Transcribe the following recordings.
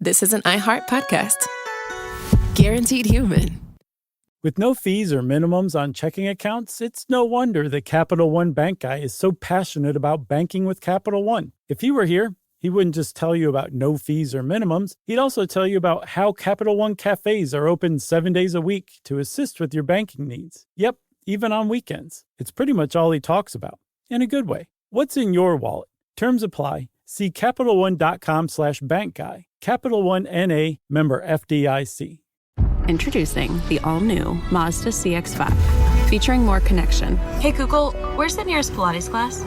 this is an iHeart podcast. Guaranteed human. With no fees or minimums on checking accounts, it's no wonder that Capital One Bank Guy is so passionate about banking with Capital One. If he were here, he wouldn't just tell you about no fees or minimums. He'd also tell you about how Capital One cafes are open 7 days a week to assist with your banking needs. Yep, even on weekends. It's pretty much all he talks about, in a good way. What's in your wallet? Terms apply. See CapitalOne.com/bankguy. Capital One N.A., member FDIC. Introducing the all-new Mazda CX-5, featuring more connection. Hey Google, where's the nearest Pilates class?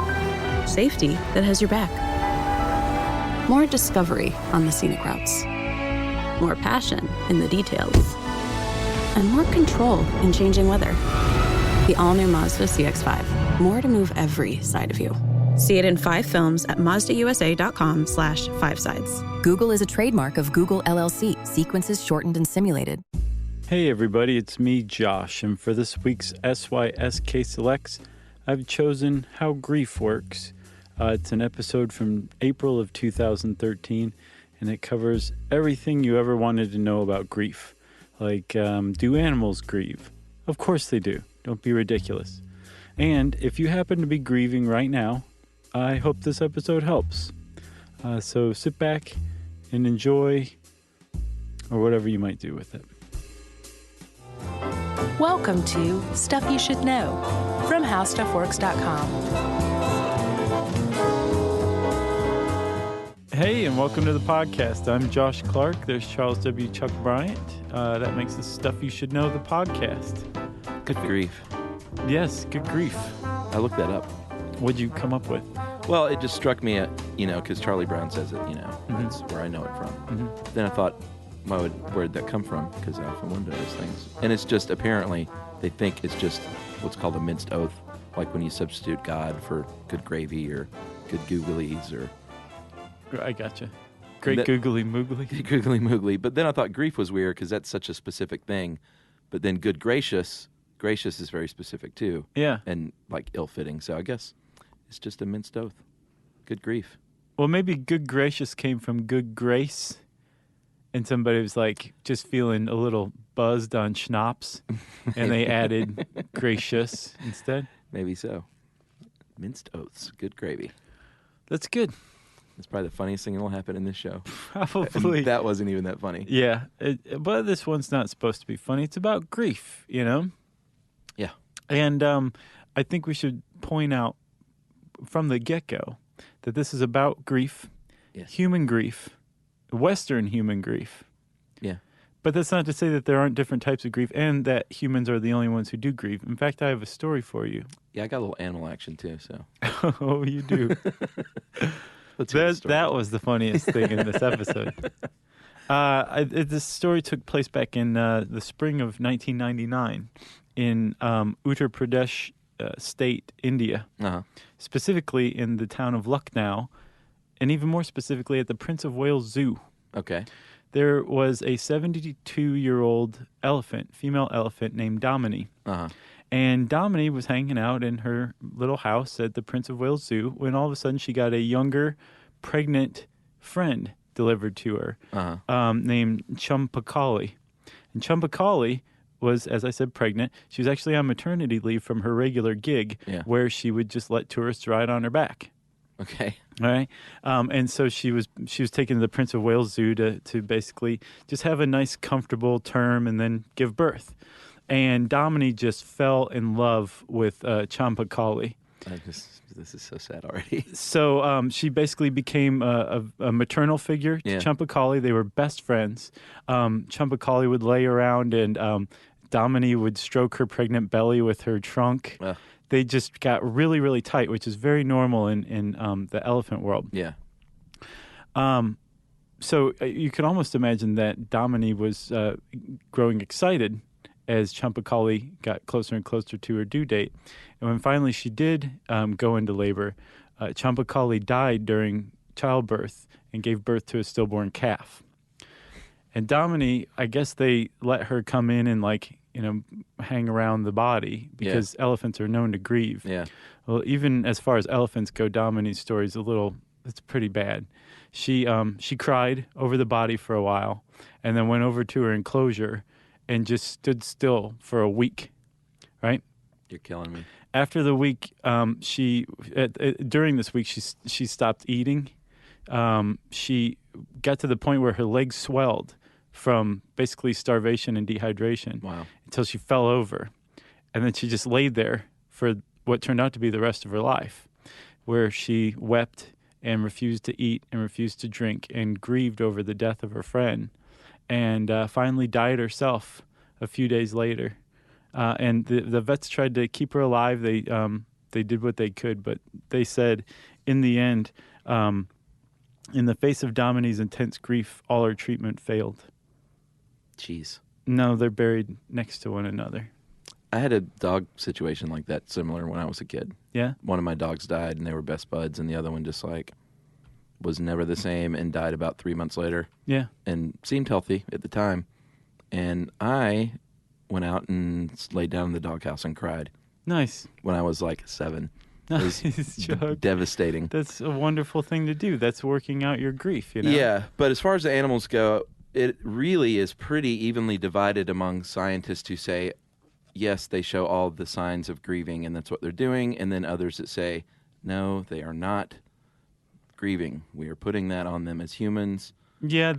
Safety that has your back. More discovery on the scenic routes. More passion in the details. And more control in changing weather. The all-new Mazda CX-5. More to move every side of you. See it in 5 films at MazdaUSA.com/5sides. Google is a trademark of Google LLC. Sequences shortened and simulated. Hey everybody, it's me, Josh, and for this week's SYSK Selects, I've chosen How Grief Works. It's an episode from April of 2013, and it covers everything you ever wanted to know about grief. Like, do animals grieve? Of course they do. Don't be ridiculous. And if you happen to be grieving right now, I hope this episode helps. So sit back and enjoy, or whatever you might do with it. Welcome to Stuff You Should Know from HowStuffWorks.com. Hey, and welcome to the podcast. I'm Josh Clark. There's Charles W. Chuck Bryant. That makes the Stuff You Should Know the podcast. Good grief. Yes, good grief. I looked that up. What'd you come up with? Well, it just struck me, because Charlie Brown says it, that's where I know it from. Mm-hmm. Then I thought, where'd that come from? Because I often wonder those things. And it's just, apparently, they think it's just what's called a minced oath, like when you substitute God for good gravy or good googlies or... I gotcha. Great googly moogly. Googly moogly. But then I thought grief was weird because that's such a specific thing. But then good gracious is very specific too. Yeah. And like ill-fitting. So I guess it's just a minced oath. Good grief. Well, maybe good gracious came from good grace. And somebody was like just feeling a little buzzed on schnapps. And they added gracious instead. Maybe so. Minced oaths. Good gravy. That's good. It's probably the funniest thing that'll happen in this show. Probably. And that wasn't even that funny. Yeah. But this one's not supposed to be funny. It's about grief, Yeah. And I think we should point out from the get-go that this is about grief, yes. Human grief, Western human grief. Yeah. But that's not to say that there aren't different types of grief and that humans are the only ones who do grieve. In fact, I have a story for you. Yeah, I got a little animal action too, so. Oh, you do. That was the funniest thing in this episode. This story took place back in the spring of 1999 in Uttar Pradesh state, India, specifically in the town of Lucknow, and even more specifically at the Prince of Wales Zoo. Okay. There was a 72-year-old elephant, female elephant named Domini. And Domini was hanging out in her little house at the Prince of Wales Zoo when all of a sudden she got a younger, pregnant friend delivered to her named Champakali. And Champakali was, as I said, pregnant. She was actually on maternity leave from her regular gig where she would just let tourists ride on her back. Okay. All right. And so she was taken to the Prince of Wales Zoo to basically just have a nice, comfortable term and then give birth. And Domini just fell in love with Champakali. This is so sad already. So she basically became a maternal figure to Champakali. They were best friends. Champakali would lay around and Domini would stroke her pregnant belly with her trunk. They just got really, really tight, which is very normal in the elephant world. Yeah. So you can almost imagine that Domini was growing excited as Champakali got closer and closer to her due date. And when finally she did go into labor, Champakali died during childbirth and gave birth to a stillborn calf. And Domini, I guess they let her come in and hang around the body because elephants are known to grieve. Yeah. Well, even as far as elephants go, Domini's story is it's pretty bad. She cried over the body for a while, and then went over to her enclosure and just stood still for a week. Right? You're killing me. After the week, during this week, she stopped eating. She got to the point where her legs swelled from basically starvation and dehydration. Wow. Until she fell over. And then she just laid there for what turned out to be the rest of her life, where she wept and refused to eat and refused to drink and grieved over the death of her friend, and finally died herself a few days later. And the vets tried to keep her alive. They did what they could, but they said in the end, in the face of Domini's intense grief, all her treatment failed. Jeez. No, they're buried next to one another. I had a dog situation like that, similar, when I was a kid. Yeah? One of my dogs died, and they were best buds, and the other one just, like, was never the same and died about 3 months later. Yeah. And seemed healthy at the time. And I went out and laid down in the doghouse and cried. Nice. When I was, like, 7. Nice, It was Chuck. devastating. That's a wonderful thing to do. That's working out your grief, you know? Yeah, but as far as the animals go, it really is pretty evenly divided among scientists who say, yes, they show all the signs of grieving, and that's what they're doing, and then others that say, no, they are not grieving. We are putting that on them as humans. Yeah,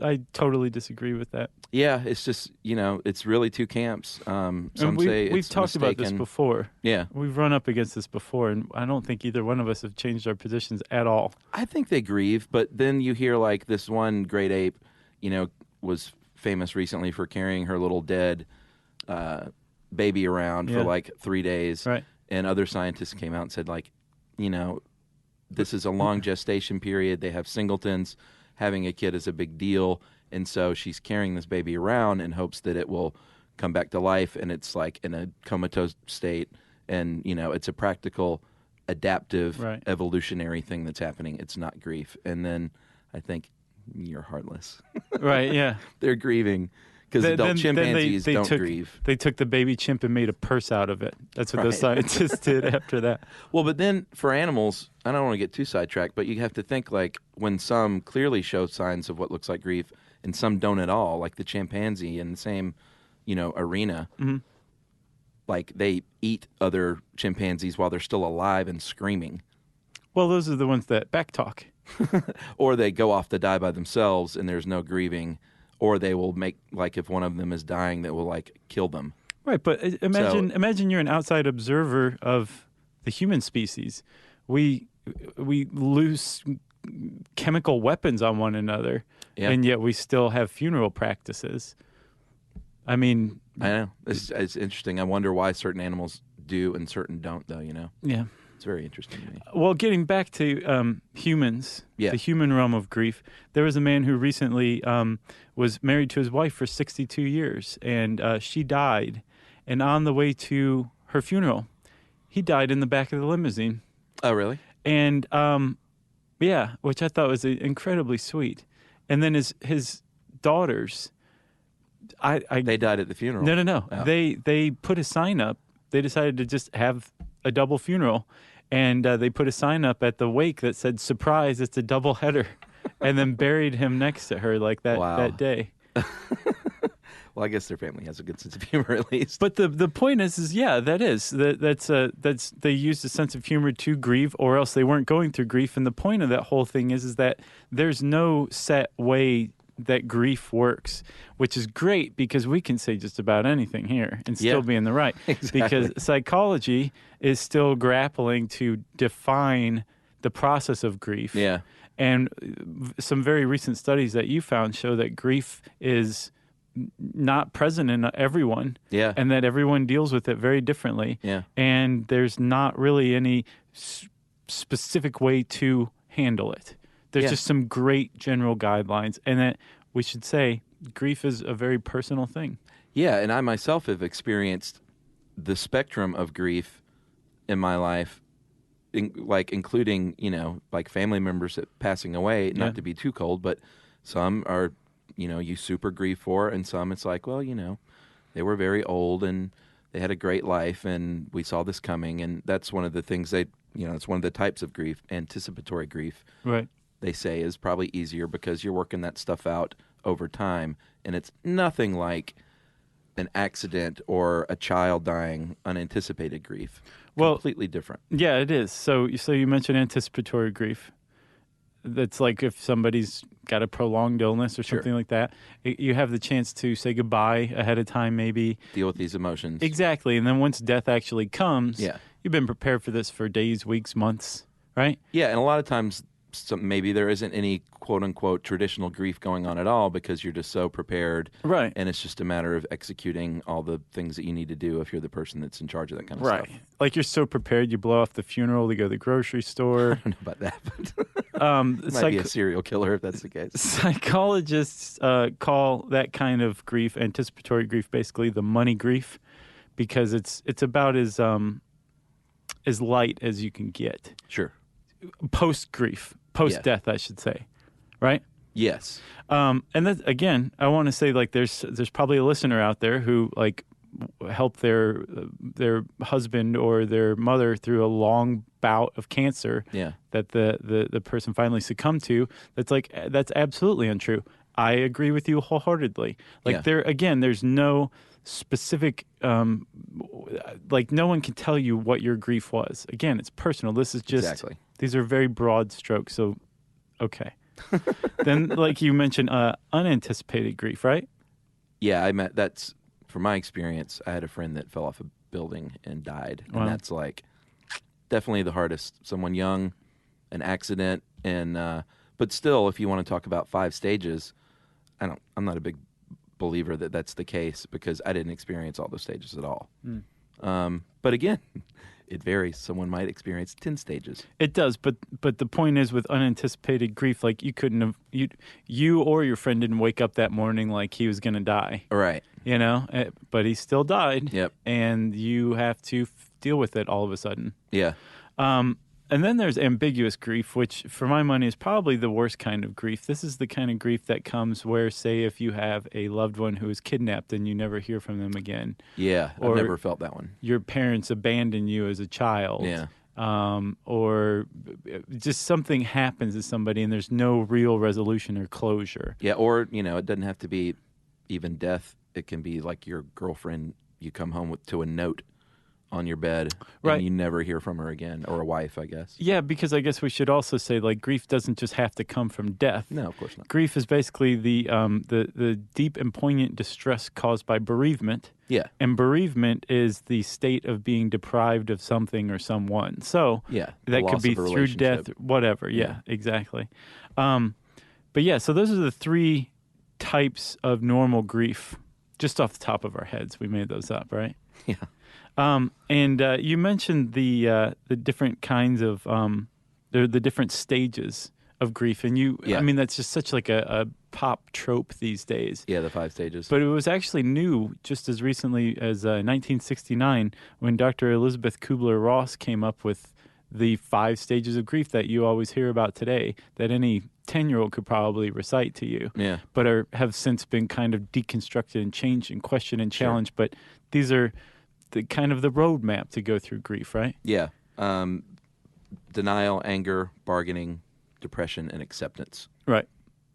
I totally disagree with that. Yeah, it's just, it's really two camps. Some say it's we've talked about this before. Yeah. We've run up against this before, and I don't think either one of us have changed our positions at all. I think they grieve, but then you hear, like, this one great ape, was famous recently for carrying her little dead baby around for, like, 3 days. Right. And other scientists came out and said, like, this is a long gestation period. They have singletons. Having a kid is a big deal. And so she's carrying this baby around in hopes that it will come back to life, and it's, like, in a comatose state. And, it's a practical, adaptive, evolutionary thing that's happening. It's not grief. And then I think, you're heartless. Right, yeah. They're grieving. Because adult chimpanzees don't took, grieve. They took the baby chimp and made a purse out of it. That's what those scientists did after that. Well, but then for animals, I don't want to get too sidetracked, but you have to think, like, when some clearly show signs of what looks like grief and some don't at all, like the chimpanzee in the same, arena, like they eat other chimpanzees while they're still alive and screaming. Well, those are the ones that backtalk. Or they go off to die by themselves and there's no grieving. Or they will make, like, if one of them is dying, that will, like, kill them. Right, but imagine you're an outside observer of the human species. We lose chemical weapons on one another, and yet we still have funeral practices. I mean... I know. It's interesting. I wonder why certain animals do and certain don't, though, Yeah. It's very interesting to me. Well, getting back to humans, the human realm of grief, there was a man who recently was married to his wife for 62 years, and she died. And on the way to her funeral, he died in the back of the limousine. Oh, really? And, which I thought was incredibly sweet. And then his daughters... They died at the funeral? No. Oh. They put a sign up. They decided to just have a double funeral, and they put a sign up at the wake that said, "Surprise, it's a double header," and then buried him next to her like that that day. Well, I guess their family has a good sense of humor, at least. But the point is that's they used a sense of humor to grieve, or else they weren't going through grief. And the point of that whole thing is that there's no set way that grief works, which is great because we can say just about anything here and still be in the right. Exactly. Because psychology is still grappling to define the process of grief. Yeah. And some very recent studies that you found show that grief is not present in everyone. Yeah. And that everyone deals with it very differently. Yeah. And there's not really any specific way to handle it. There's just some great general guidelines, and that we should say grief is a very personal thing. Yeah, and I myself have experienced the spectrum of grief in my life, including, like family members passing away, not to be too cold, but some are, you super grieve for, and some it's like, well, they were very old and they had a great life and we saw this coming, and that's one of the things it's one of the types of grief, anticipatory grief. Right. they say, is probably easier because you're working that stuff out over time, and it's nothing like an accident or a child dying, unanticipated grief. Well, completely different. Yeah, it is. So you mentioned anticipatory grief. That's like if somebody's got a prolonged illness or something like that, you have the chance to say goodbye ahead of time, maybe. Deal with these emotions. Exactly. And then once death actually comes, Yeah. you've been prepared for this for days, weeks, months, right? Yeah, and a lot of times maybe there isn't any quote-unquote traditional grief going on at all because you're just so prepared. Right. And it's just a matter of executing all the things that you need to do if you're the person that's in charge of that kind of stuff. Right. Like you're so prepared, you blow off the funeral to go to the grocery store. I don't know about that, but might be a serial killer if that's the case. Psychologists call that kind of grief, anticipatory grief, basically the money grief, because it's about as light as you can get. Sure. Post-grief, post-death, I should say, right? Yes. And that, again, I want to say, like, there's probably a listener out there who, like, helped their husband or their mother through a long bout of cancer that the person finally succumbed to. That's absolutely untrue. I agree with you wholeheartedly. Like, there's no specific, like, no one can tell you what your grief was. Again, it's personal. This is just, these are very broad strokes. So, okay. Then, like you mentioned, unanticipated grief, right? Yeah, that's, from my experience, I had a friend that fell off a building and died. And that's like definitely the hardest. Someone young, an accident, and but still, if you want to talk about 5 stages, I'm not a big believer that that's the case because I didn't experience all those stages at all. But again, it varies. Someone might experience 10 stages. It does, but the point is, with unanticipated grief, like, you couldn't have, you or your friend didn't wake up that morning like he was going to die. Right. You know, but he still died. Yep. And you have to deal with it all of a sudden. Yeah. And then there's ambiguous grief, which, for my money, is probably the worst kind of grief. This is the kind of grief that comes where, say, if you have a loved one who is kidnapped and you never hear from them again. Yeah, I've never felt that one. Your parents abandon you as a child. Yeah. Or just something happens to somebody and there's no real resolution or closure. Yeah, or, it doesn't have to be even death. It can be like your girlfriend, you come home to a note on your bed, and you never hear from her again, or a wife, I guess. Yeah, because I guess we should also say, like, grief doesn't just have to come from death. No, of course not. Grief is basically the deep and poignant distress caused by bereavement. Yeah. And bereavement is the state of being deprived of something or someone. So that could be through death, whatever. Yeah, exactly. But yeah, so those are the 3 types of normal grief, just off the top of our heads. We made those up, right? Yeah. And you mentioned the different kinds of the different stages of grief, and I mean, that's just such like a pop trope these days. Yeah, the 5 stages. But it was actually new just as recently as 1969 when Dr. Elizabeth Kubler-Ross came up with the 5 stages of grief that you always hear about today, that any 10-year-old could probably recite to you. Yeah. But have since been kind of deconstructed and changed and questioned and challenged. But these are the kind of the roadmap to go through grief, right? Yeah. Denial, anger, bargaining, depression, and acceptance. Right.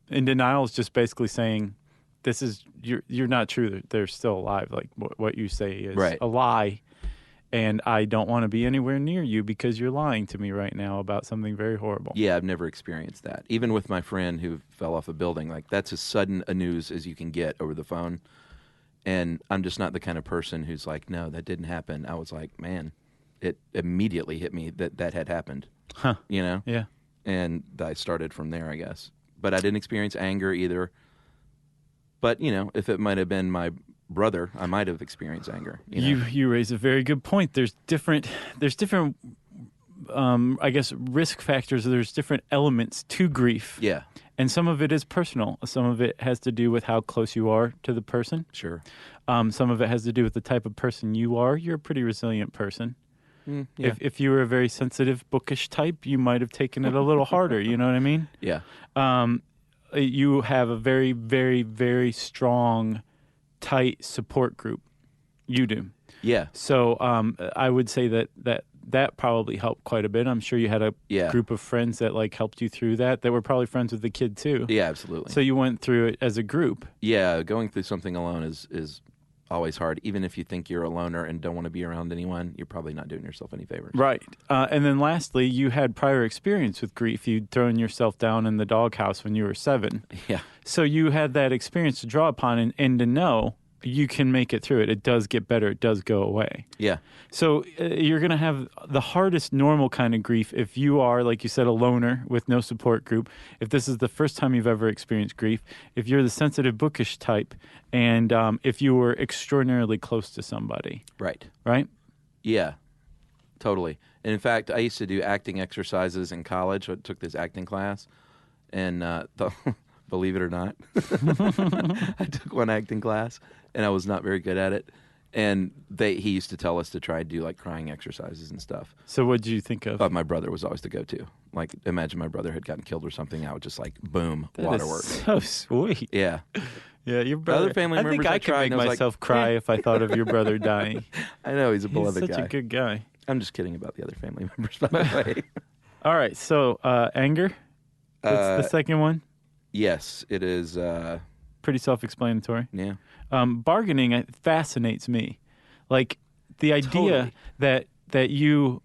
And denial is just basically saying, this is, you're not true. They're still alive. Like, what you say is a lie. And I don't want to be anywhere near you because you're lying to me right now about something very horrible. Yeah, I've never experienced that. Even with my friend who fell off a building, like, that's as sudden a news as you can get over the phone. And I'm just not the kind of person who's like, no, that didn't happen. I was like, man, it immediately hit me that had happened. Huh. Yeah. And I started from there, I guess. But I didn't experience anger either. But, if it might have been my brother, I might have experienced anger. You raise a very good point. There's different I guess, risk factors. There's different elements to grief. Yeah. And some of it is personal. Some of it has to do with how close you are to the person. Sure. Some of it has to do with the type of person you are. You're a pretty resilient person. Yeah. If you were a very sensitive, bookish type, you might have taken it a little harder. You know what I mean? Yeah. You have a very, very, very strong, tight support group. You do. Yeah. So I would say that that probably helped quite a bit. I'm sure you had a group of friends that like helped you through that were probably friends with the kid too. Yeah, absolutely. So you went through it as a group. Yeah, going through something alone is always hard. Even if you think you're a loner and don't want to be around anyone, you're probably not doing yourself any favors. Right. And then lastly, you had prior experience with grief. You'd thrown yourself down in the doghouse when you were 7. Yeah. So you had that experience to draw upon and to know you can make it through it. It does get better. It does go away. Yeah. So you're going to have the hardest normal kind of grief if you are, like you said, a loner with no support group. If this is the first time you've ever experienced grief, if you're the sensitive, bookish type, and if you were extraordinarily close to somebody. Right. Right? Yeah, totally. And in fact, I used to do acting exercises in college. I took this acting class, and believe it or not, I took one acting class, and I was not very good at it. And he used to tell us to try and do like crying exercises and stuff. So what did you think of? My brother was always the go-to. Like, imagine my brother had gotten killed or something. I would just like, boom, That waterwork. is so sweet. Yeah. Yeah, your brother. Other family I think members I I could tried, make and I was like, myself cry if I thought of your brother dying. I know, he's a He's beloved such guy. a good guy. I'm just kidding about the other family members, by the way. All right, so anger. That's the second one. Yes, it is. Pretty self-explanatory. Yeah. Bargaining fascinates me. Like the idea that you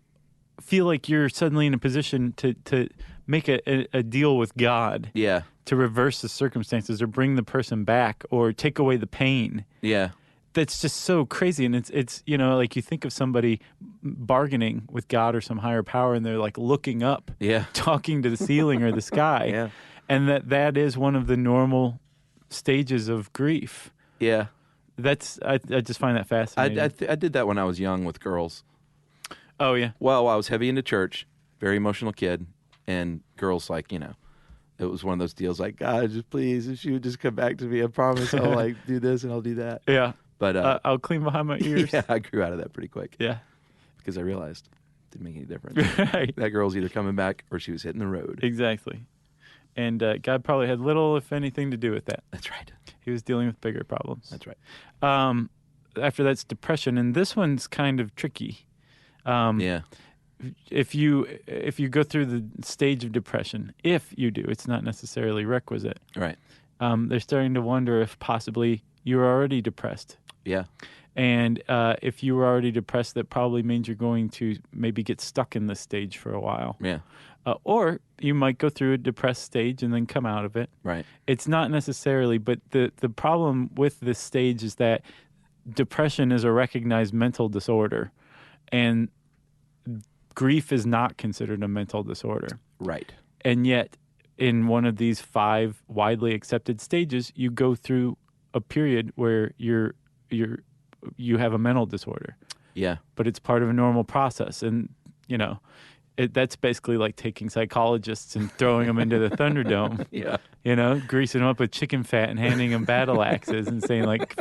feel like you're suddenly in a position to make a deal with God. Yeah. To reverse the circumstances or bring the person back or take away the pain. Yeah. That's just so crazy. And it's like you think of somebody bargaining with God or some higher power and they're like looking up, talking to the ceiling or the sky. Yeah. And that is one of the normal stages of grief. Yeah. I just find that fascinating. I did that when I was young with girls. Oh, yeah. Well, I was heavy into church, very emotional kid, and girls like, it was one of those deals like, God, just please, if she would just come back to me, I promise I'll like do this and I'll do that. Yeah. But I'll clean behind my ears. Yeah, I grew out of that pretty quick. Yeah. Because I realized it didn't make any difference. Right. That girl's either coming back or she was hitting the road. Exactly. And God probably had little, if anything, to do with that. That's right. He was dealing with bigger problems. That's right. After that's depression, and this one's kind of tricky. Yeah. If you go through the stage of depression, if you do, it's not necessarily requisite. Right. They're starting to wonder if possibly you're already depressed. Yeah. And if you were already depressed, that probably means you're going to maybe get stuck in this stage for a while. Yeah. Or you might go through a depressed stage and then come out of it. Right. It's not necessarily, but the problem with this stage is that depression is a recognized mental disorder, and grief is not considered a mental disorder. Right. And yet, in one of these 5 widely accepted stages, you go through a period where you have a mental disorder. Yeah. But it's part of a normal process, and that's basically like taking psychologists and throwing them into the Thunderdome. Yeah. Greasing them up with chicken fat and handing them battle axes and saying, like,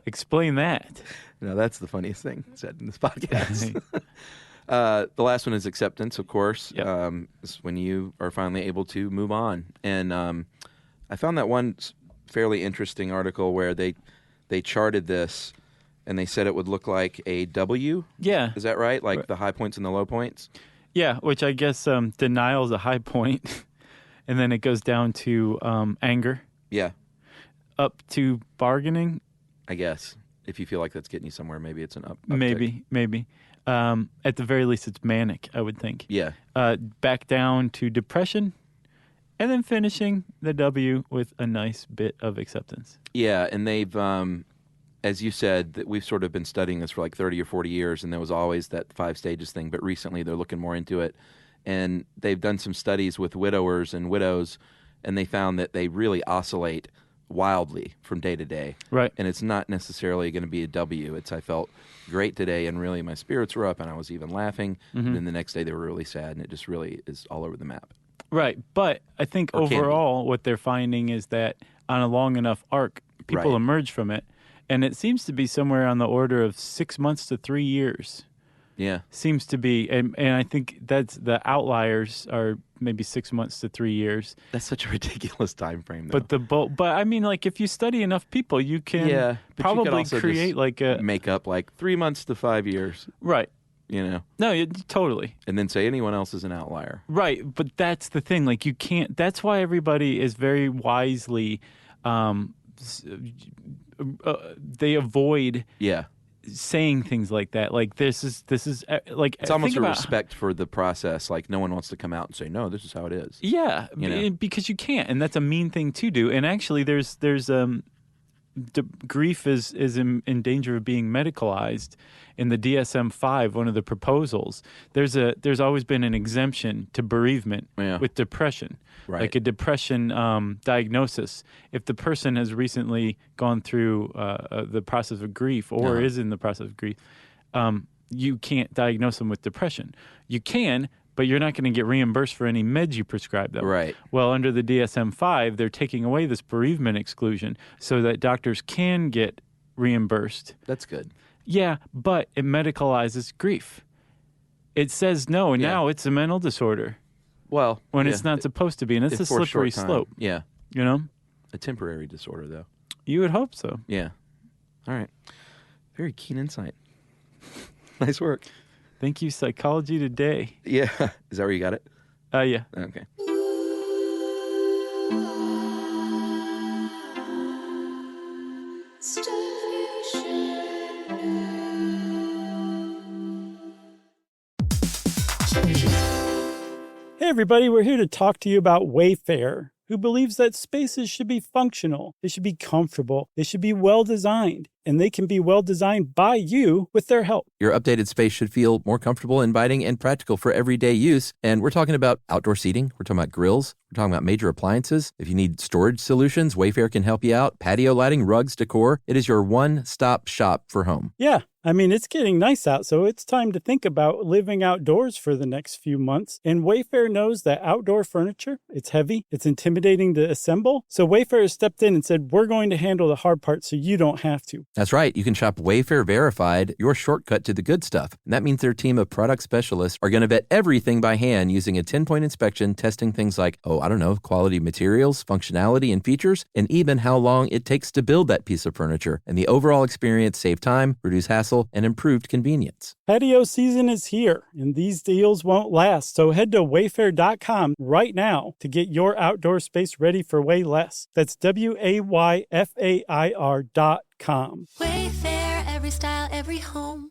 explain that. No, that's the funniest thing said in this podcast. The last one is acceptance, of course. Yep. It's when you are finally able to move on. And I found that one fairly interesting article where they charted this, and they said it would look like a W. Yeah. Is that right? Like the high points and the low points? Yeah, which I guess denial is a high point, and then it goes down to anger. Yeah. Up to bargaining. I guess. If you feel like that's getting you somewhere, maybe it's an up. Maybe. At the very least, it's manic, I would think. Yeah. Back down to depression, and then finishing the W with a nice bit of acceptance. Yeah, and they've, as you said, that we've sort of been studying this for like 30 or 40 years, and there was always that 5 stages thing, but recently they're looking more into it. And they've done some studies with widowers and widows, and they found that they really oscillate wildly from day to day. Right. And it's not necessarily going to be a W. I felt great today, and really my spirits were up, and I was even laughing. Mm-hmm. And then the next day they were really sad, and it just really is all over the map. Right. But I think overall what they're finding is that on a long enough arc, people emerge from it. And it seems to be somewhere on the order of 6 months to 3 years. Yeah. Seems to be. And I think that's the outliers are maybe 6 months to 3 years. That's such a ridiculous time frame, though. But I mean, like, if you study enough people, you can probably create like a... make up like 3 months to 5 years. Right. No, totally. And then say anyone else is an outlier. Right, but that's the thing. Like, you can't. That's why everybody is very wisely. They avoid saying things like that. Like, this is like, it's almost a respect for the process. Like, no one wants to come out and say, no, this is how it is. Yeah, because you can't, and that's a mean thing to do. And actually, there's grief is in danger of being medicalized in the DSM-5, one of the proposals. There's always been an exemption to bereavement with depression, like a depression diagnosis. If the person has recently gone through the process of grief or is in the process of grief, you can't diagnose them with depression. You can, but you're not going to get reimbursed for any meds you prescribe them. Right. Well, under the DSM-5, they're taking away this bereavement exclusion so that doctors can get reimbursed. That's good. Yeah, but it medicalizes grief. It says no, and now it's a mental disorder. Well, when it's not supposed to be, and it's a slippery slope. Yeah. A temporary disorder, though. You would hope so. Yeah. All right. Very keen insight. Nice work. Thank you, Psychology Today. Yeah. Is that where you got it? Yeah. Okay. Hey everybody, we're here to talk to you about Wayfair, who believes that spaces should be functional, they should be comfortable, they should be well-designed, and they can be well-designed by you with their help. Your updated space should feel more comfortable, inviting, and practical for everyday use. And we're talking about outdoor seating. We're talking about grills. We're talking about major appliances. If you need storage solutions, Wayfair can help you out. Patio lighting, rugs, decor. It is your one-stop shop for home. Yeah, I mean, it's getting nice out, so it's time to think about living outdoors for the next few months. And Wayfair knows that outdoor furniture, it's heavy, it's intimidating to assemble. So Wayfair has stepped in and said, we're going to handle the hard part so you don't have to. That's right. You can shop Wayfair Verified, your shortcut to the good stuff. And that means their team of product specialists are going to vet everything by hand using a 10-point inspection, testing things like, quality materials, functionality, and features, and even how long it takes to build that piece of furniture. And the overall experience save time, reduce hassle, and improved convenience. Patio season is here, and these deals won't last. So head to wayfair.com right now to get your outdoor space ready for way less. That's WAYFAIR.com. Wayfair, every style, every home.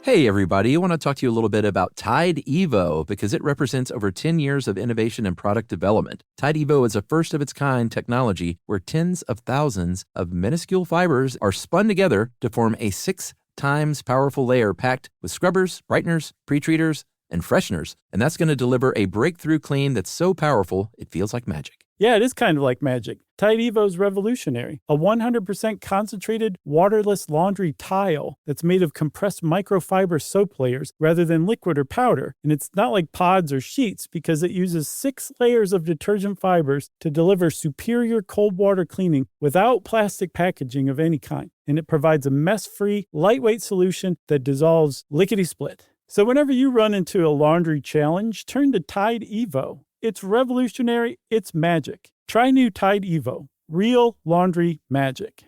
Hey everybody, I want to talk to you a little bit about Tide Evo because it represents over 10 years of innovation and product development. Tide Evo is a first-of-its-kind technology where tens of thousands of minuscule fibers are spun together to form a 6 times powerful layer packed with scrubbers, brighteners, pre-treaters, and fresheners. And that's going to deliver a breakthrough clean that's so powerful it feels like magic. Yeah, it is kind of like magic. Tide Evo is revolutionary. A 100% concentrated, waterless laundry tile that's made of compressed microfiber soap layers rather than liquid or powder. And it's not like pods or sheets because it uses 6 layers of detergent fibers to deliver superior cold water cleaning without plastic packaging of any kind. And it provides a mess-free, lightweight solution that dissolves lickety-split. So whenever you run into a laundry challenge, turn to Tide Evo. It's revolutionary, it's magic. Try new Tide Evo. Real laundry magic.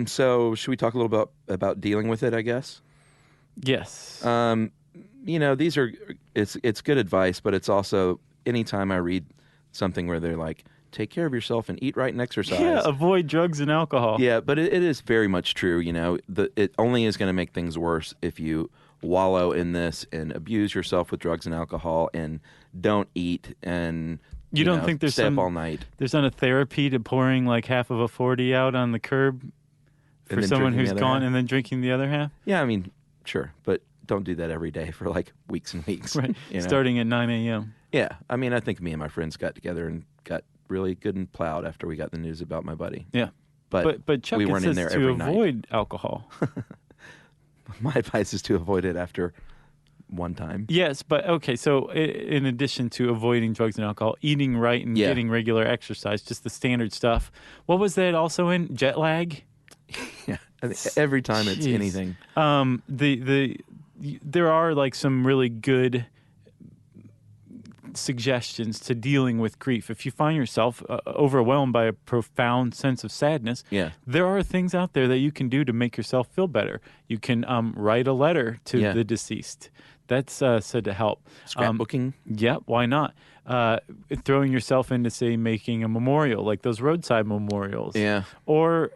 So should we talk a little bit about dealing with it, I guess? Yes. These are, it's good advice, but it's also, anytime I read something where they're like, take care of yourself and eat right and exercise. Yeah, avoid drugs and alcohol. Yeah, but it is very much true. It only is going to make things worse if you wallow in this and abuse yourself with drugs and alcohol and don't eat and you don't think there's stay up all night. There's not a therapy to pouring like half of a 40 out on the curb for someone who's gone and then drinking the other half? Yeah, I mean, sure, but don't do that every day for like weeks and weeks. Right, starting at 9 a.m. Yeah, I mean, I think me and my friends got together and got really good and plowed after we got the news about my buddy. Yeah, but Chuck, we weren't in there every night. To avoid alcohol. My advice is to avoid it after one time. Yes, but okay, so in addition to avoiding drugs and alcohol, eating right and getting regular exercise, just the standard stuff. What was that also in? Jet lag? Yeah. I think every time it's Jeez. anything. There are like some really good suggestions to dealing with grief. If you find yourself overwhelmed by a profound sense of sadness, there are things out there that you can do to make yourself feel better. You can write a letter to the deceased. That's said to help. Scrapbooking? Why not? Throwing yourself into, say, making a memorial, like those roadside memorials. Yeah. Or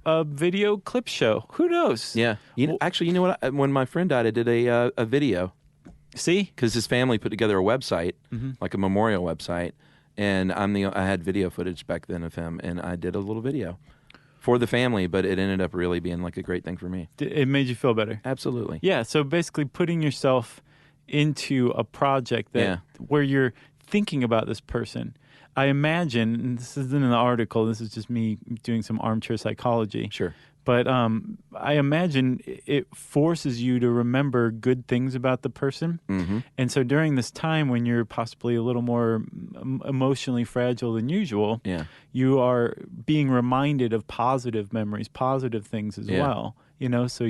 a video clip show. Who knows? Yeah. Actually, you know what? When my friend died, I did a video. See? Because his family put together a website, like a memorial website, and I had video footage back then of him, and I did a little video for the family, but it ended up really being like a great thing for me. It made you feel better? Absolutely. Yeah, so basically putting yourself into a project that where you're thinking about this person. I imagine, and this isn't in the article, this is just me doing some armchair psychology. Sure. But I imagine it forces you to remember good things about the person. Mm-hmm. And so during this time when you're possibly a little more emotionally fragile than usual, you are being reminded of positive memories, positive things as well. You know, so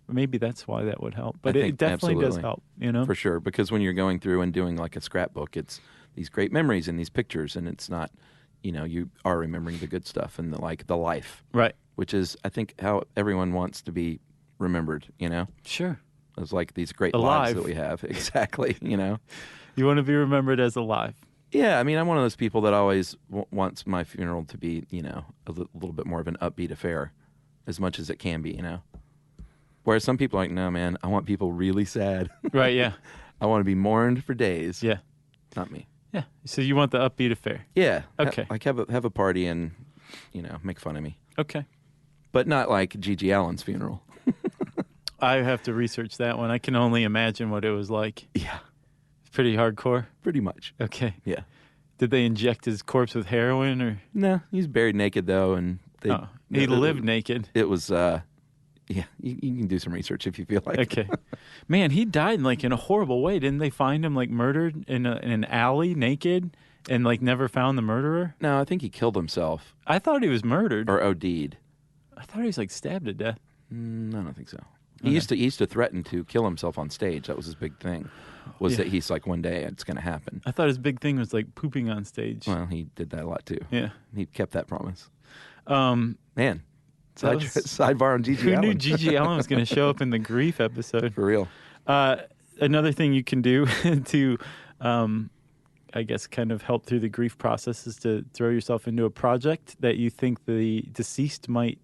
maybe that's why that would help. But it definitely does help, you know? For sure, because when you're going through and doing like a scrapbook, it's these great memories and these pictures, and it's not, you know, you are remembering the good stuff and the life. Right. Which is, I think, how everyone wants to be remembered, you know? Sure. It's like these great Alive. lives that we have. Exactly, you know? You want to be remembered as alive. Yeah, I mean, I'm one of those people that always wants my funeral to be, you know, a little bit more of an upbeat affair, as much as it can be, you know? Whereas some people are like, no, man, I want people really sad. Right, yeah. I want to be mourned for days. Yeah. Not me. Yeah. So you want the upbeat affair. Yeah. Okay. Like have a party and, you know, make fun of me. Okay. But not like Gigi Allen's funeral. I have to research that one. I can only imagine what it was like. Yeah. It's pretty hardcore. Pretty much. Okay. Yeah. Did they inject his corpse with heroin or? No, he's buried naked though, and he lived naked. It was, yeah. You can do some research if you feel like. Okay. Man, he died in a horrible way. Didn't they find him murdered in an alley, naked, and never found the murderer? No, I think he killed himself. I thought he was murdered or OD'd. I thought he was stabbed to death. I don't think so. He used to threaten to kill himself on stage. That was his big thing. That he's like, one day it's going to happen. I thought his big thing was pooping on stage. Well, he did that a lot too. Yeah, he kept that promise. Man, sidebar on Gigi Who Allen. knew Gigi Allen was going to show up in the grief episode? For real. Another thing you can do to, I guess, kind of help through the grief process is to throw yourself into a project that you think the deceased might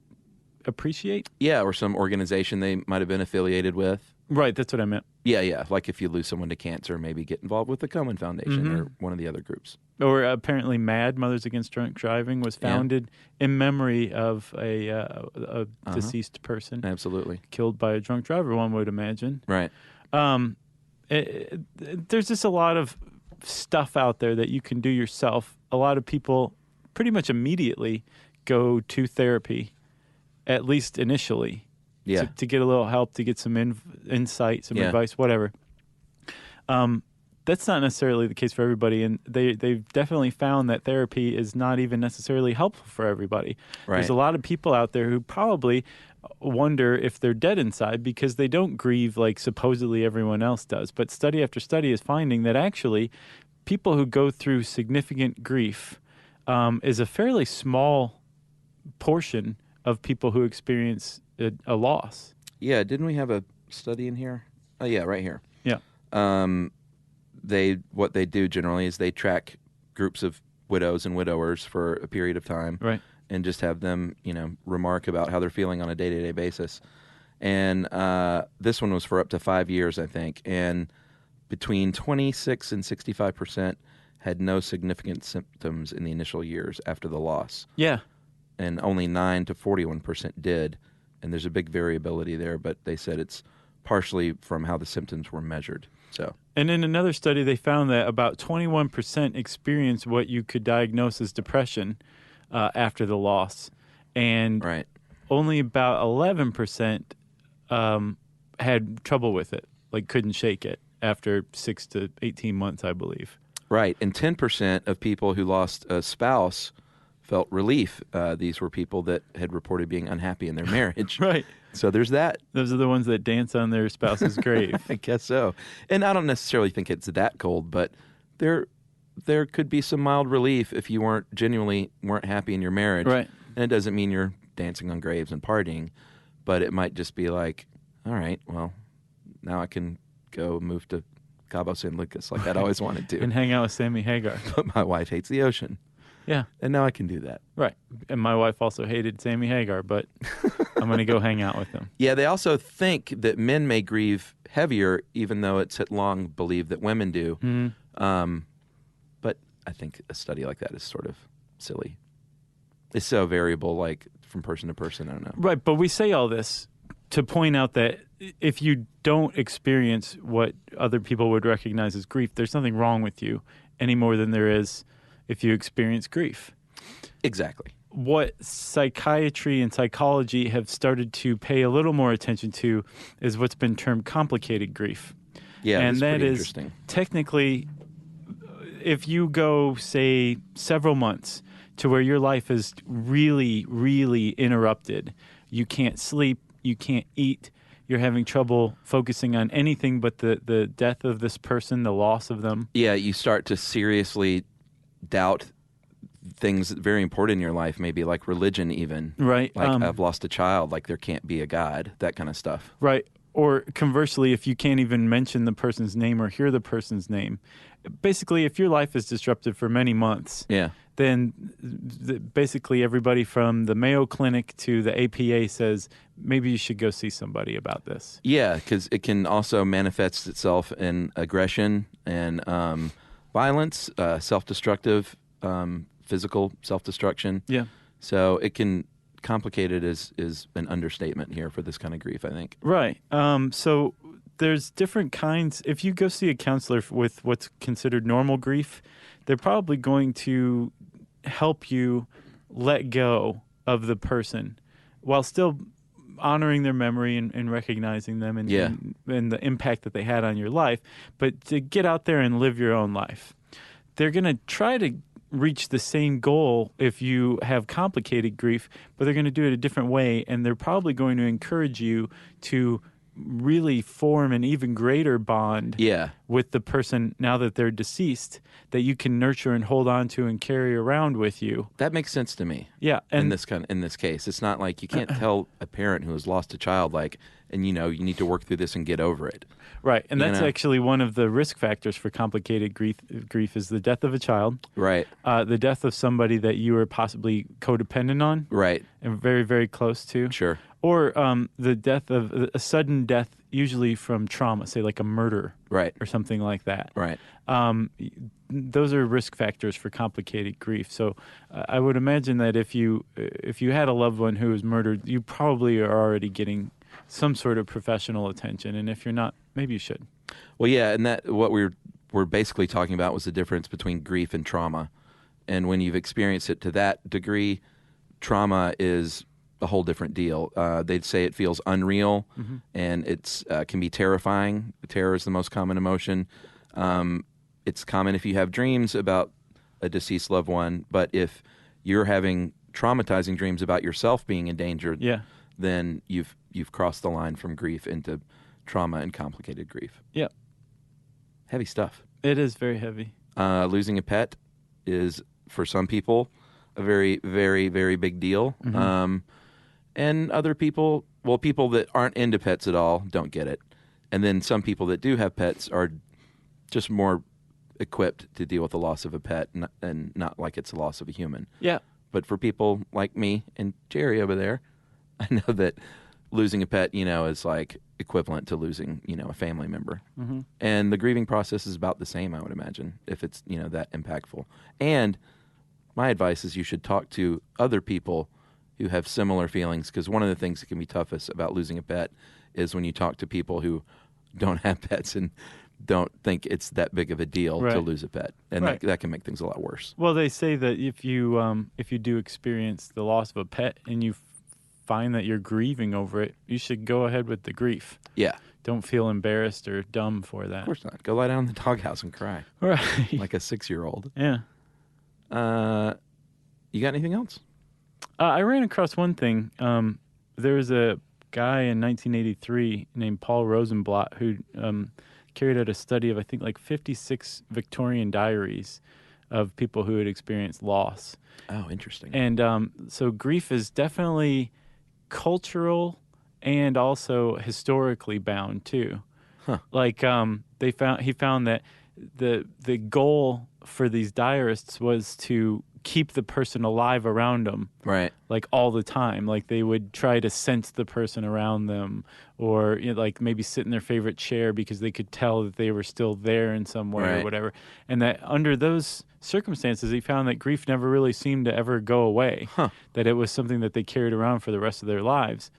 appreciate. Yeah, or some organization they might have been affiliated with. Right, that's what I meant. Yeah. Like if you lose someone to cancer, maybe get involved with the Komen Foundation or one of the other groups. Or apparently MAD, Mothers Against Drunk Driving, was founded in memory of a deceased person. Absolutely. Killed by a drunk driver, one would imagine. Right. There's just a lot of stuff out there that you can do yourself. A lot of people pretty much immediately go to therapy, at least initially, to get a little help, to get some insight, some advice, whatever. That's not necessarily the case for everybody, and they've definitely found that therapy is not even necessarily helpful for everybody. Right. There's a lot of people out there who probably wonder if they're dead inside because they don't grieve like supposedly everyone else does. But study after study is finding that actually people who go through significant grief is a fairly small portion of people who experience a loss. Yeah, didn't we have a study in here? Oh, yeah, right here. Yeah. What they do generally is they track groups of widows and widowers for a period of time. Right. And just have them, remark about how they're feeling on a day-to-day basis. And this one was for up to 5 years, I think. And between 26 and 65% had no significant symptoms in the initial years after the loss. Yeah. And only 9 to 41% did. And there's a big variability there, but they said it's partially from how the symptoms were measured. So. And in another study, they found that about 21% experienced what you could diagnose as depression after the loss. And only about 11% had trouble with it, couldn't shake it after 6 to 18 months, I believe. Right. And 10% of people who lost a spouse felt relief. These were people that had reported being unhappy in their marriage. Right. So there's that. Those are the ones that dance on their spouse's grave. I guess so. And I don't necessarily think it's that cold, but there could be some mild relief if you weren't happy in your marriage. Right. And it doesn't mean you're dancing on graves and partying, but it might just be like, all right, well, now I can go move to Cabo San Lucas like I'd always wanted to. And hang out with Sammy Hagar. But my wife hates the ocean. Yeah. And now I can do that. Right. And my wife also hated Sammy Hagar, but I'm going to go hang out with him. Yeah, they also think that men may grieve heavier, even though it's long believed that women do. Mm-hmm. But I think a study like that is sort of silly. It's so variable, like from person to person. I don't know. Right. But we say all this to point out that if you don't experience what other people would recognize as grief, there's nothing wrong with you any more than there is if you experience grief. Exactly. What psychiatry and psychology have started to pay a little more attention to is what's been termed complicated grief. Yeah, and that is interesting. Technically, if you go, say, several months to where your life is really, really interrupted, you can't sleep, you can't eat, you're having trouble focusing on anything but the death of this person, the loss of them. Yeah, you start to seriously doubt things very important in your life, maybe like religion even. Right. Like I've lost a child, like there can't be a God, that kind of stuff. Right. Or conversely, if you can't even mention the person's name or hear the person's name. Basically, if your life is disrupted for many months, then basically everybody from the Mayo Clinic to the APA says, maybe you should go see somebody about this. Yeah, because it can also manifest itself in aggression and violence, self-destructive, physical self-destruction. Yeah. So it can complicated is an understatement here for this kind of grief, I think. Right. So there's different kinds. If you go see a counselor with what's considered normal grief, they're probably going to help you let go of the person while still honoring their memory and recognizing them and the impact that they had on your life, but to get out there and live your own life. They're going to try to reach the same goal if you have complicated grief, but they're going to do it a different way, and they're probably going to encourage you to really form an even greater bond with the person now that they're deceased that you can nurture and hold on to and carry around with you. That makes sense to me. Yeah, and in this case, it's not like you can't tell a parent who has lost a child and you need to work through this and get over it. Right, and that's actually one of the risk factors for complicated grief is the death of a child. Right. The death of somebody that you are possibly codependent on. Right. And very, very close to. Sure. Or the death of a sudden death, usually from trauma, say like a murder. Right. Or something like that. Right. Those are risk factors for complicated grief. So I would imagine that if you had a loved one who was murdered, you probably are already getting some sort of professional attention, and if you're not, maybe you should. Well, yeah, and that what we're basically talking about was the difference between grief and trauma. And when you've experienced it to that degree, trauma is a whole different deal. They'd say it feels unreal, and it's can be terrifying. Terror is the most common emotion. It's common if you have dreams about a deceased loved one, but if you're having traumatizing dreams about yourself being endangered, then you've crossed the line from grief into trauma and complicated grief. Yeah. Heavy stuff. It is very heavy. Losing a pet is, for some people, a very, very, very big deal. And other people, people that aren't into pets at all don't get it. And then some people that do have pets are just more equipped to deal with the loss of a pet and not like it's the loss of a human. Yeah. But for people like me and Jerry over there, I know that losing a pet, is like equivalent to losing, a family member. And the grieving process is about the same, I would imagine, if it's, that impactful. And my advice is you should talk to other people who have similar feelings, because one of the things that can be toughest about losing a pet is when you talk to people who don't have pets and don't think it's that big of a deal to lose a pet, and that can make things a lot worse. Well, they say that if you do experience the loss of a pet and you find that you're grieving over it, you should go ahead with the grief. Yeah. Don't feel embarrassed or dumb for that. Of course not. Go lie down in the doghouse and cry. Right. Like a 6-year-old. Yeah. You got anything else? I ran across one thing. There was a guy in 1983 named Paul Rosenblatt who carried out a study of, I think, like 56 Victorian diaries of people who had experienced loss. Oh, interesting. And so grief is definitely cultural and also historically bound too. Huh. Like he found that the goal for these diarists was to keep the person alive around them, right? Like all the time. Like they would try to sense the person around them, or like maybe sit in their favorite chair because they could tell that they were still there in some way, or whatever. And that under those circumstances, he found that grief never really seemed to ever go away. That it was something that they carried around for the rest of their lives.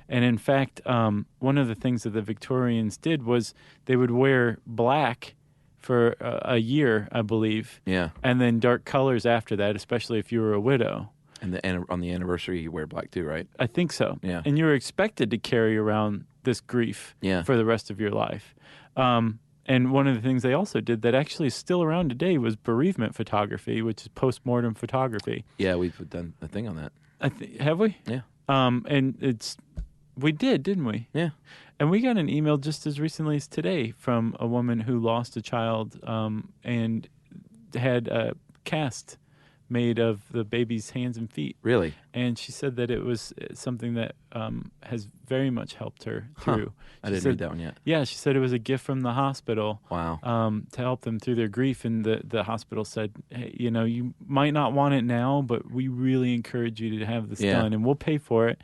And in fact, one of the things that the Victorians did was they would wear black for a year, I believe. Yeah. And then dark colors after that, especially if you were a widow. And on the anniversary, you wear black too, right? I think so. Yeah. And you were expected to carry around this grief for the rest of your life. And one of the things they also did that actually is still around today was bereavement photography, which is postmortem photography. Yeah, we've done a thing on that. Have we? Yeah. And we did, didn't we? Yeah. And we got an email just as recently as today from a woman who lost a child and had a cast made of the baby's hands and feet. Really? And she said that it was something that has very much helped her through. I didn't read that one yet. Yeah, she said it was a gift from the hospital. Wow. To help them through their grief. And the hospital said, hey, you might not want it now, but we really encourage you to have this done, and we'll pay for it.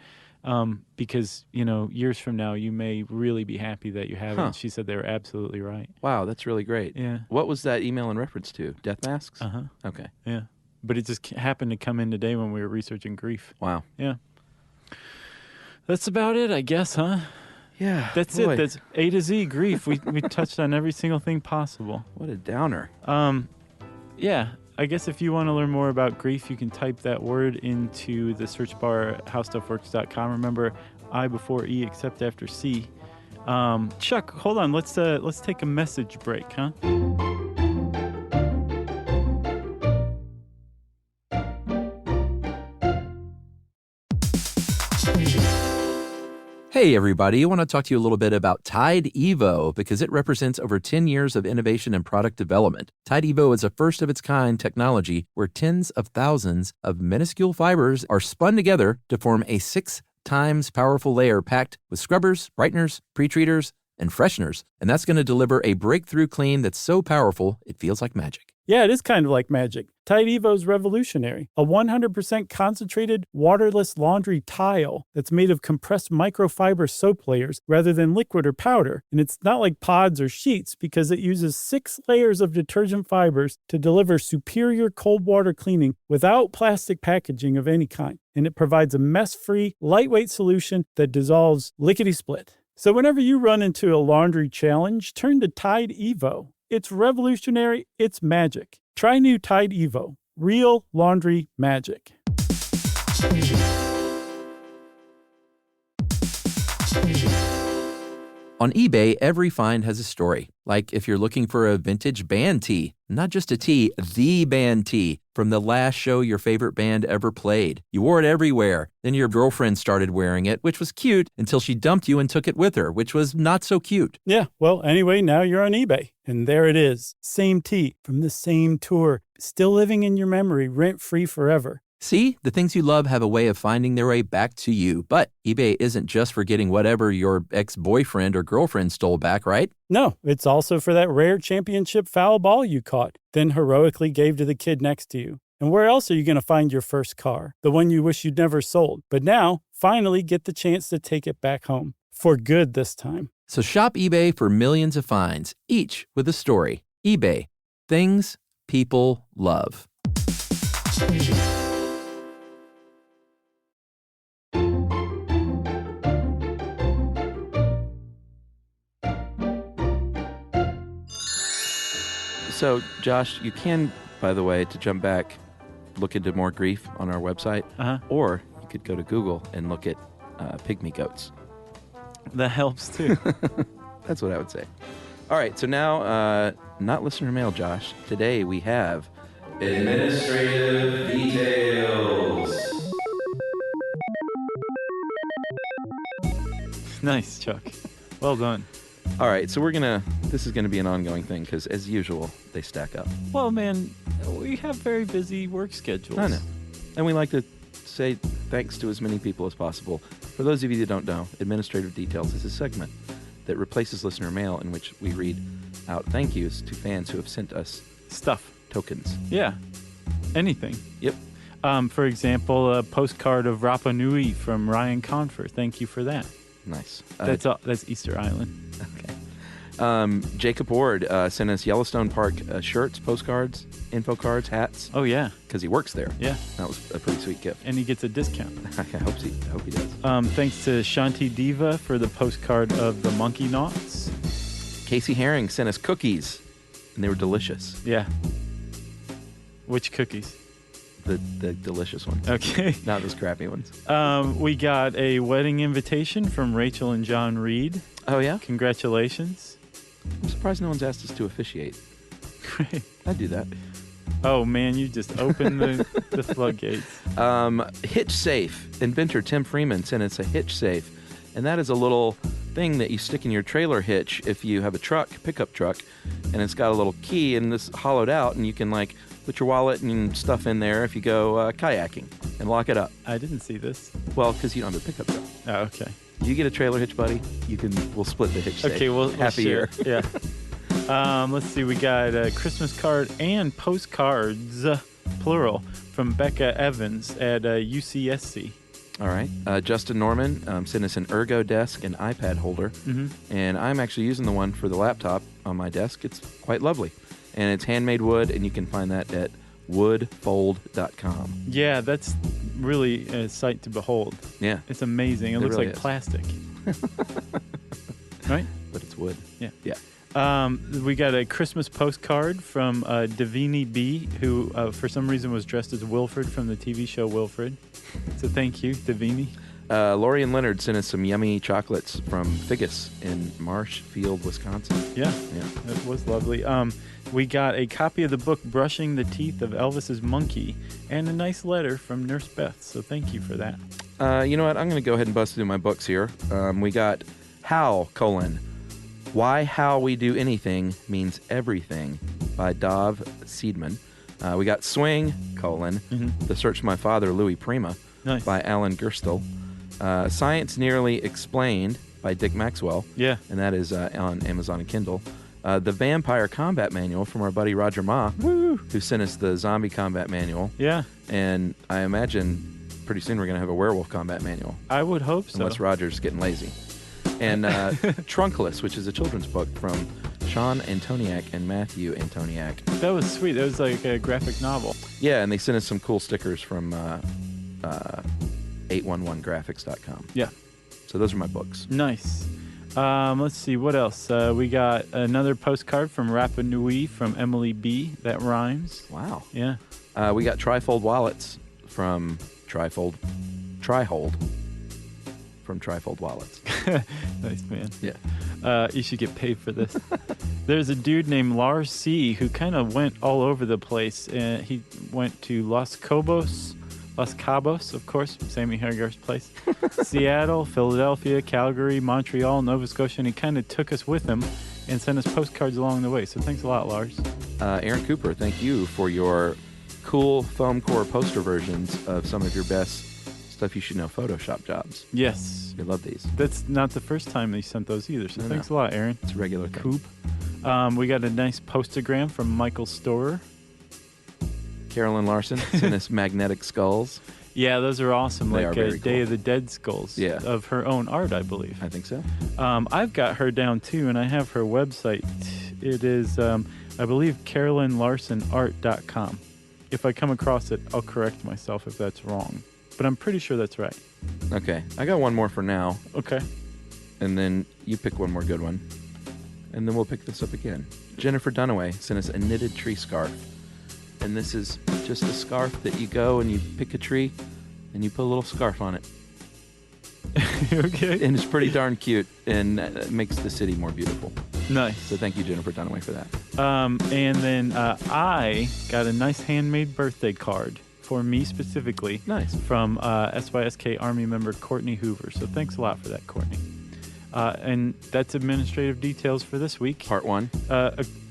Because, years from now, you may really be happy that you have it. And she said they were absolutely right. Wow, that's really great. Yeah. What was that email in reference to? Death masks? Uh-huh. Okay. Yeah. But it just happened to come in today when we were researching grief. Wow. Yeah. That's about it, I guess, huh? Yeah. That's it. That's A to Z grief. We touched on every single thing possible. What a downer. Yeah. I guess if you want to learn more about grief, you can type that word into the search bar at howstuffworks.com. Remember, I before E except after C. Chuck, hold on. Let's take a message break, huh? Hey, everybody. I want to talk to you a little bit about Tide Evo because it represents over 10 years of innovation and product development. Tide Evo is a first-of-its-kind technology where tens of thousands of minuscule fibers are spun together to form a 6 times powerful layer packed with scrubbers, brighteners, pre-treaters, and fresheners. And that's going to deliver a breakthrough clean that's so powerful, it feels like magic. Yeah, it is kind of like magic. Tide Evo is revolutionary. A 100% concentrated, waterless laundry tile that's made of compressed microfiber soap layers rather than liquid or powder. And it's not like pods or sheets because it uses 6 layers of detergent fibers to deliver superior cold water cleaning without plastic packaging of any kind. And it provides a mess-free, lightweight solution that dissolves lickety-split. So whenever you run into a laundry challenge, turn to Tide Evo. It's revolutionary. It's magic. Try new Tide Evo. Real laundry magic. On eBay, every find has a story. Like if you're looking for a vintage band tee, not just a tee, the band tee from the last show your favorite band ever played. You wore it everywhere. Then your girlfriend started wearing it, which was cute, until she dumped you and took it with her, which was not so cute. Yeah, well, anyway, now you're on eBay. And there it is. Same tee from the same tour. Still living in your memory, rent-free forever. See, the things you love have a way of finding their way back to you. But eBay isn't just for getting whatever your ex-boyfriend or girlfriend stole back, right? No, it's also for that rare championship foul ball you caught, then heroically gave to the kid next to you. And where else are you going to find your first car? The one you wish you'd never sold. But now, finally get the chance to take it back home. For good this time. So shop eBay for millions of finds, each with a story. eBay. Things people love. So, Josh, you can, by the way, to jump back, look into more grief on our website. Or you could go to Google and look at pygmy goats. That helps, too. That's what I would say. All right, so now, not listener mail, Josh. Today we have Administrative details. Nice, Chuck. Well done. All right, so this is gonna be an ongoing thing because, as usual, they stack up. Well, man, we have very busy work schedules. I know. And we like to say thanks to as many people as possible. For those of you that don't know, Administrative Details is a segment that replaces listener mail in which we read out thank yous to fans who have sent us Stuff. tokens. Yeah. Anything. Yep. For example, a postcard of Rapa Nui from Ryan Confer. Thank you for that. Nice. That's Easter Island. Okay. Jacob Ward sent us Yellowstone Park shirts, postcards, info cards, hats. Oh, yeah. Because he works there. Yeah. That was a pretty sweet gift. And he gets a discount. I hope he does. Thanks to Shanti Diva for the postcard of the Monkey Knots. Casey Herring sent us cookies, and they were delicious. Yeah. Which cookies? The delicious ones. Okay. Not those crappy ones. We got a wedding invitation from Rachel and John Reed. Oh, yeah? Congratulations. I'm surprised no one's asked us to officiate. Great. I'd do that. Oh, man, you just opened the floodgates. Hitch Safe. Inventor Tim Freeman sent us a hitch safe. And that is a little thing that you stick in your trailer hitch if you have a pickup truck, and it's got a little key and this hollowed out, and you can put your wallet and stuff in there if you go kayaking and lock it up. I didn't see this. Well, because you don't have a pickup truck. Oh, okay. You get a trailer hitch, buddy. We'll split the hitch. Okay, we'll half a share. year. Yeah. Let's see. We got a Christmas card and postcards, plural, from Becca Evans at UCSC. All right. Justin Norman sent us an Ergo desk and iPad holder, and I'm actually using the one for the laptop on my desk. It's quite lovely, and it's handmade wood, and you can find that at woodfold.com. Yeah, that's really a sight to behold. Yeah. It's amazing. It looks really like is. plastic. Right? But it's wood. Yeah. Yeah. We got a Christmas postcard from Davini B, who for some reason was dressed as Wilfred from the TV show Wilfred. So thank you, Davini. Lori and Leonard sent us some yummy chocolates from Figgis in Marshfield, Wisconsin. Yeah, it was lovely. We got a copy of the book Brushing the Teeth of Elvis's Monkey and a nice letter from Nurse Beth. So thank you for that. You know what? I'm going to go ahead and bust through my books here. We got Why How We Do Anything Means Everything by Dov Seidman. We got Swing, The Search for My Father, Louis Prima, nice. by Alan Gerstle. Science Nearly Explained by Dick Maxwell. Yeah. And that is on Amazon and Kindle. The Vampire Combat Manual from our buddy Roger Ma, who sent us the Zombie Combat Manual. Yeah. And I imagine pretty soon we're going to have a Werewolf Combat Manual. I would hope so. Unless Roger's getting lazy. And Trunkless, which is a children's book from Sean Antoniak and Matthew Antoniak. That was sweet. That was like a graphic novel. Yeah, and they sent us some cool stickers from 811graphics.com. Yeah. So those are my books. Nice. Let's see, what else? We got another postcard from Rapa Nui from Emily B. That rhymes. Wow. Yeah. We got Trifold Wallets from Trifold Wallets. Nice, man. Yeah. You should get paid for this. There's a dude named Lars C. who kind of went all over the place. He went to Los Cabos, of course, Sammy Hagar's place, Seattle, Philadelphia, Calgary, Montreal, Nova Scotia, and he kind of took us with him and sent us postcards along the way. So thanks a lot, Lars. Aaron Cooper, thank you for your cool foam core poster versions of some of your best Stuff You Should Know Photoshop jobs. Yes. We love these. That's not the first time they sent those either, so thanks a lot, Aaron. It's a regular thing. Coop. We got a nice postogram from Michael Storer. Carolyn Larson sent us magnetic skulls. Yeah, those are awesome. They like are very Day cool. of the Dead skulls of her own art, I believe. I think so. I've got her down too, and I have her website. It is, I believe, CarolynLarsonArt.com. If I come across it, I'll correct myself if that's wrong. But I'm pretty sure that's right. Okay. I got one more for now. Okay. And then you pick one more good one. And then we'll pick this up again. Jennifer Dunaway sent us a knitted tree scarf. And this is just a scarf that you go and you pick a tree and you put a little scarf on it. Okay. And it's pretty darn cute and it makes the city more beautiful. Nice. So thank you, Jennifer Dunaway, for that. And then I got a nice handmade birthday card for me specifically. Nice. From SYSK Army member Courtney Hoover. So thanks a lot for that, Courtney. And that's administrative details for this week. Part 1.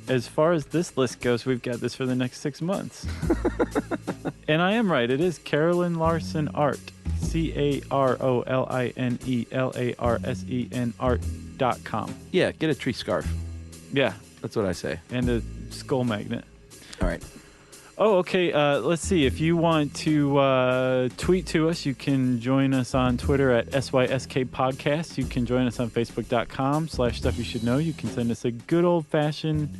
As far as this list goes, we've got this for the next 6 months. And I am right. It is Carolyn Larson Art. CarolineLarsen art.com. Yeah, get a tree scarf. Yeah. That's what I say. And a skull magnet. All right. Oh, okay. Let's see. If you want to tweet to us, you can join us on Twitter at SYSK Podcast. You can join us on Facebook.com/Stuff You Should Know. You can send us a good old-fashioned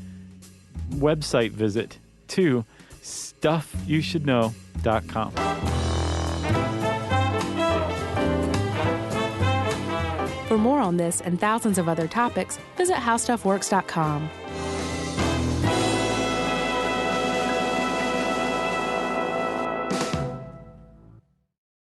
website visit to StuffYouShouldKnow.com. For more on this and thousands of other topics, visit HowStuffWorks.com.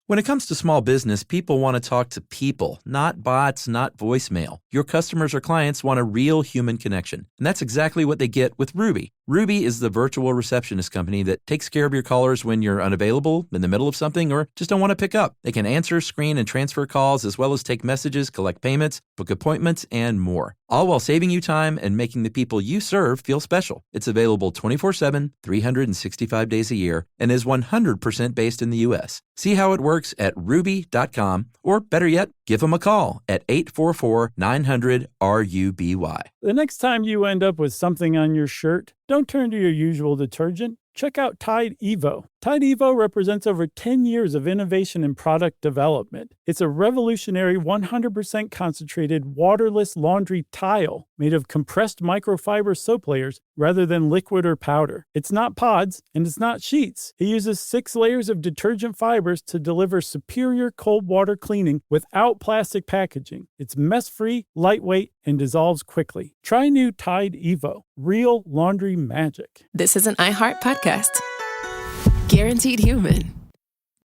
When it comes to small business, people want to talk to people, not bots, not voicemail. Your customers or clients want a real human connection. And that's exactly what they get with Ruby. Ruby is the virtual receptionist company that takes care of your callers when you're unavailable, in the middle of something, or just don't want to pick up. They can answer, screen, and transfer calls, as well as take messages, collect payments, book appointments, and more. All while saving you time and making the people you serve feel special. It's available 24/7, 365 days a year, and is 100% based in the U.S. See how it works at ruby.com, or better yet, give them a call at 844-900-RUBY. The next time you end up with something on your shirt, don't turn to your usual detergent. Check out Tide Evo. Tide Evo represents over 10 years of innovation in product development. It's a revolutionary 100% concentrated waterless laundry tile made of compressed microfiber soap layers rather than liquid or powder. It's not pods and it's not sheets. It uses 6 layers of detergent fibers to deliver superior cold water cleaning without plastic packaging. It's mess-free, lightweight, and dissolves quickly. Try new Tide Evo. Real laundry magic. This is an iHeart podcast. Guaranteed human.